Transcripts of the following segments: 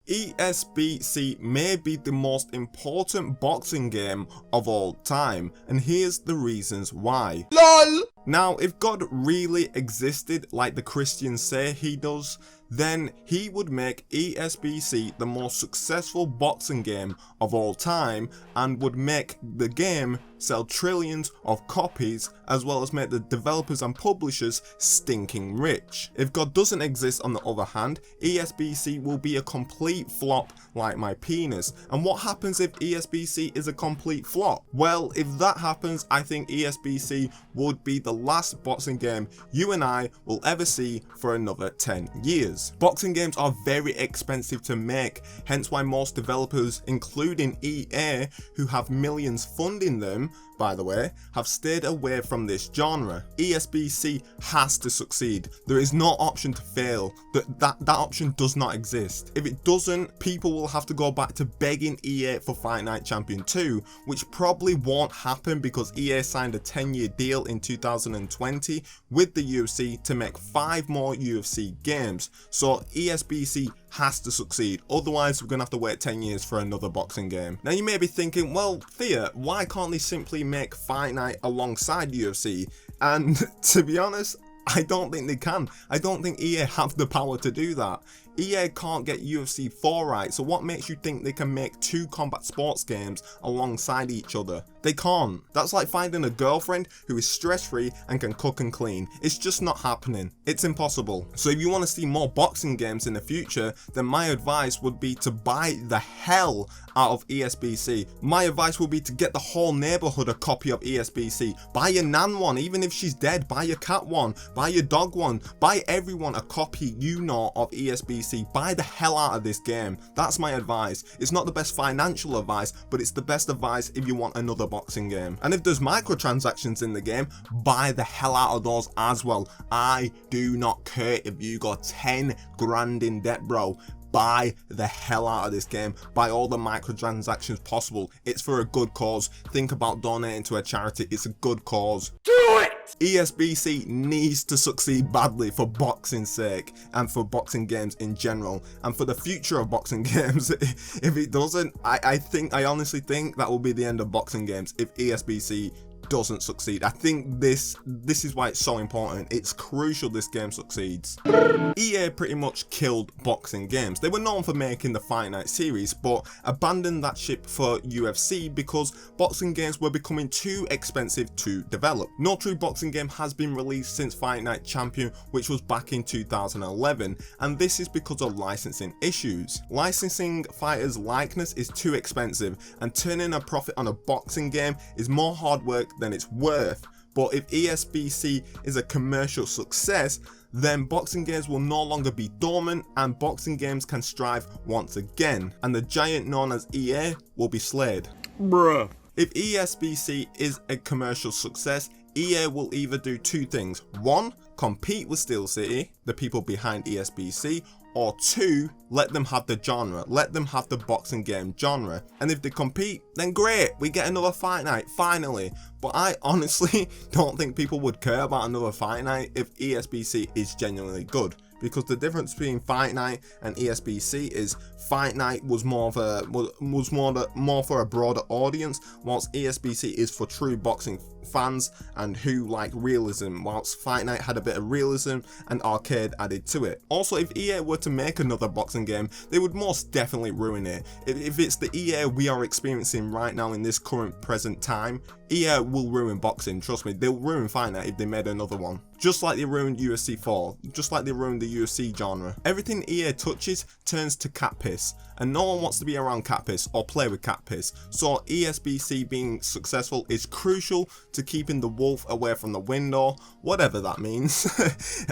Esbc may be the most important boxing game of all time, and here's the reasons why. LOL! Now, if God really existed like the Christians say he does, then he would make Esbc the most successful boxing game of all time and would make the game sell trillions of copies, as well as make the developers and publishers stinking rich. If God doesn't exist, on the other hand, Esbc will be a complete flop like my penis. And what happens if Esbc is a complete flop? Well, if that happens, I think Esbc would be the last boxing game you and I will ever see for another 10 years. Boxing games are very expensive to make, hence why most developers, including EA, who have millions funding them, by the way, have stayed away from this genre. Esbc has to succeed. There is no option to fail. That option does not exist. If it doesn't, people will have to go back to begging EA for Fight Night Champion 2, which probably won't happen because EA signed a 10-year deal in 2020 with the UFC to make 5 more UFC games. So Esbc has to succeed, otherwise we're gonna have to wait 10 years for another boxing game. Now you may be thinking, well, THEAR, why can't they simply make Fight Night alongside UFC? And to be honest, I don't think they can. I don't think EA have the power to do that. EA can't get UFC 4 right, so what makes you think they can make 2 combat sports games alongside each other? They can't. That's like finding a girlfriend who is stress-free and can cook and clean. It's just not happening. It's impossible. So if you want to see more boxing games in the future, then my advice would be to buy the hell out of Esbc. My advice would be to get the whole neighborhood a copy of Esbc. Buy your nan one, even if she's dead. Buy your cat one. Buy your dog one. Buy everyone a copy you know of Esbc. Buy the hell out of this game. That's my advice. It's not the best financial advice, but it's the best advice if you want another boxing game. And if there's microtransactions in the game, buy the hell out of those as well. I do not care if you got 10 grand in debt, bro. Buy the hell out of this game. Buy all the microtransactions possible. It's for a good cause. Think about donating to a charity. It's a good cause. Do it! Esbc needs to succeed badly for boxing's sake and for boxing games in general and for the future of boxing games. If it doesn't, I honestly think that will be the end of boxing games if Esbc doesn't succeed. I think this is why it's so important. It's crucial this game succeeds. EA pretty much killed boxing games. They were known for making the Fight Night series, but abandoned that ship for UFC because boxing games were becoming too expensive to develop. No true boxing game has been released since Fight Night Champion, which was back in 2011, and this is because of licensing issues. Licensing fighters' likeness is too expensive, and turning a profit on a boxing game is more hard work than it's worth. But if Esbc is a commercial success, then boxing games will no longer be dormant and boxing games can strive once again, and the giant known as EA will be slayed. Bruh. If Esbc is a commercial success, EA will either do 2 things. 1, compete with Steel City, the people behind Esbc, or 2, let them have the genre, let them have the boxing game genre. And if they compete, then great, we get another Fight Night, finally. But I honestly don't think people would care about another Fight Night if Esbc is genuinely good. Because the difference between Fight Night and Esbc is Fight Night was more for a broader audience, whilst Esbc is for true boxing fans and who like realism, whilst Fight Night had a bit of realism and arcade added to it. Also, if EA were to make another boxing game, they would most definitely ruin it. If it's the EA we are experiencing right now in this current present time, EA will ruin boxing, trust me. They'll ruin Fight Night if they made another one. Just like they ruined UFC 4, just like they ruined the UFC genre. Everything EA touches turns to cat piss, and no one wants to be around cat piss or play with cat piss. So Esbc being successful is crucial to keeping the wolf away from the window, whatever that means,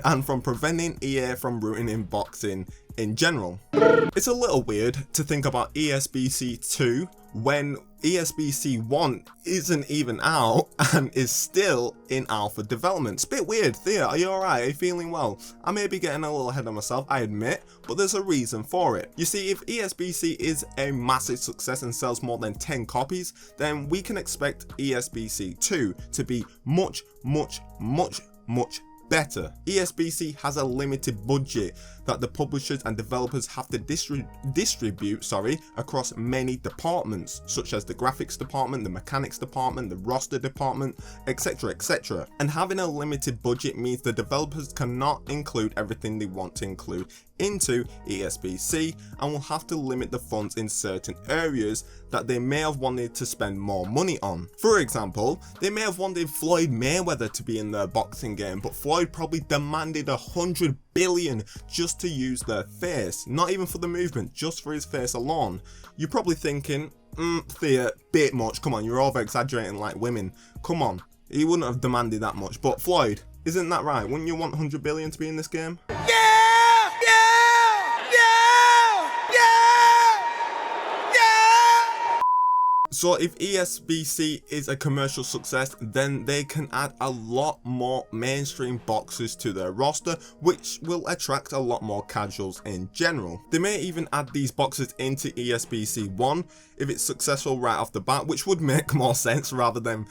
and from preventing EA from ruining boxing in general. It's a little weird to think about Esbc 2 when Esbc 1 isn't even out and is still in alpha development. It's a bit weird. THEAR, are you alright? Are you feeling well? I may be getting a little ahead of myself, I admit, but there's a reason for it. You see, if Esbc is a massive success and sells more than 10 copies, then we can expect Esbc 2 to be much better. ESBC has a limited budget that the publishers and developers have to distribute across many departments, such as the graphics department, the mechanics department, the roster department, etc, etc. And having a limited budget means the developers cannot include everything they want to include into ESBC and will have to limit the funds in certain areas that they may have wanted to spend more money on. For example, they may have wanted Floyd Mayweather to be in their boxing game, but Floyd probably demanded 100 billion just to use their face, not even for the movement, just for his face alone. You're probably thinking, THEAR, bit much, come on, you're over exaggerating like women, come on, he wouldn't have demanded that much. But Floyd, isn't that right? Wouldn't you want 100 billion to be in this game? So if ESBC is a commercial success, then they can add a lot more mainstream boxers to their roster, which will attract a lot more casuals in general. They may even add these boxers into ESBC 1 if it's successful right off the bat, which would make more sense rather than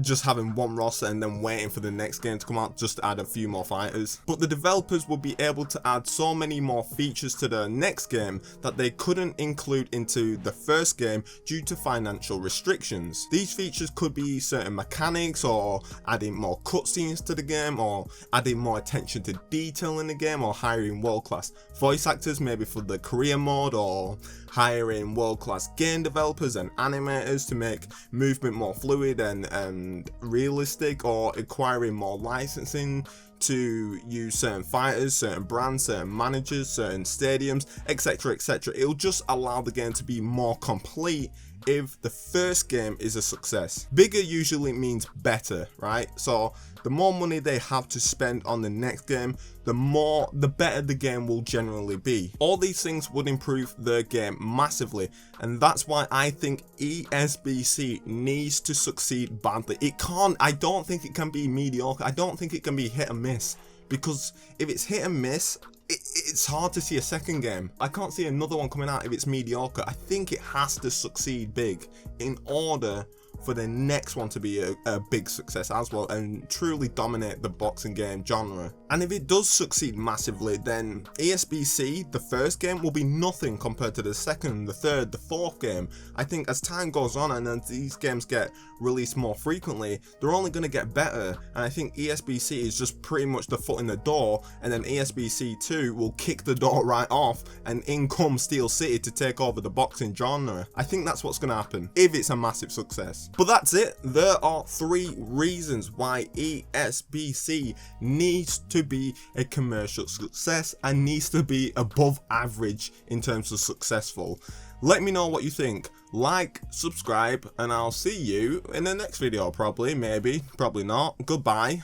just having one roster and then waiting for the next game to come out just to add a few more fighters. But the developers will be able to add so many more features to the next game that they couldn't include into the first game due to financial restrictions. These features could be certain mechanics, or adding more cutscenes to the game, or adding more attention to detail in the game, or hiring world-class voice actors maybe for the career mode, or hiring world-class game developers and animators to make movement more fluid and realistic, or acquiring more licensing to use certain fighters, certain brands, certain managers, certain stadiums, etc, etc. It'll just allow the game to be more complete if the first game is a success. Bigger usually means better, right? So the more money they have to spend on the next game, the better the game will generally be. All these things would improve the game massively, and that's why I think ESBC needs to succeed badly. I don't think it can be mediocre. I don't think it can be hit and miss, because if it's hit and miss, it's hard to see a second game. I can't see another one coming out if it's mediocre. I think it has to succeed big in order for the next one to be a big success as well and truly dominate the boxing game genre. And if it does succeed massively, then ESBC, the first game, will be nothing compared to the second, the third, the fourth game. I think as time goes on and as these games get released more frequently, they're only going to get better, and I think ESBC is just pretty much the foot in the door, and then ESBC 2 will kick the door right off and in comes Steel City to take over the boxing genre. I think that's what's going to happen if it's a massive success. But that's it. There are 3 reasons why ESBC needs to be a commercial success and needs to be above average in terms of successful. Let me know what you think. Like, subscribe, and I'll see you in the next video. Probably, maybe, probably not. Goodbye.